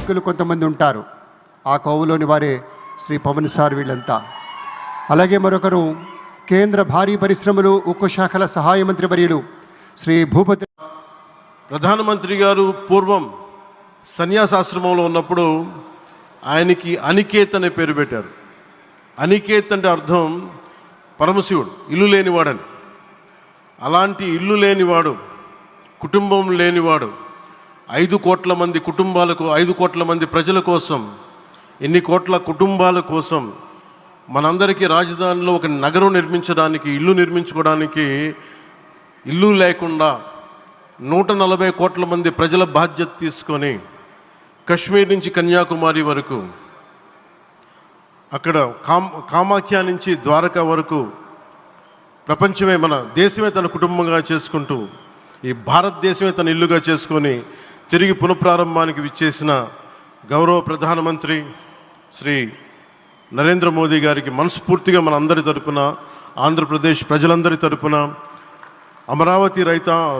నాయకులు కొంతమంది ఉంటారు. ఆ కోవలోని వారే శ్రీ పవన్ సార్ వీళ్ళంతా. అలాగే మరొకరు కేంద్ర భారీ పరిశ్రమలు ఉక్కు శాఖల సహాయ మంత్రి వర్యులు శ్రీ భూపతి. ప్రధానమంత్రి గారు పూర్వం సన్యాసాశ్రమంలో ఉన్నప్పుడు ఆయనకి అనికేత్ అనే పేరు పెట్టారు. అనికేత్ అంటే అర్థం పరమశివుడు, ఇల్లు లేనివాడని. అలాంటి ఇల్లు లేనివాడు, కుటుంబం లేనివాడు 5 కోట్ల మంది కుటుంబాలకు, 5 కోట్ల మంది ప్రజల కోసం, ఎన్ని కోట్ల కుటుంబాల కోసం మనందరికీ రాజధానిలో ఒక నగరం నిర్మించడానికి, ఇల్లు నిర్మించుకోవడానికి ఇల్లు లేకుండా 140 కోట్ల మంది ప్రజల బాధ్యత తీసుకొని కశ్మీర్ నుంచి కన్యాకుమారి వరకు, అక్కడ కామాఖ్య నుంచి ద్వారకా వరకు ప్రపంచమే, మన దేశమే తన కుటుంబంగా చేసుకుంటూ ఈ భారతదేశమే తన ఇల్లుగా చేసుకొని తిరిగి పునఃప్రారంభానికి విచ్చేసిన గౌరవ ప్రధానమంత్రి శ్రీ నరేంద్ర మోదీ గారికి మనస్ఫూర్తిగా మన అందరి తరపున, ఆంధ్రప్రదేశ్ ప్రజలందరి తరపున, అమరావతి రైతాంగ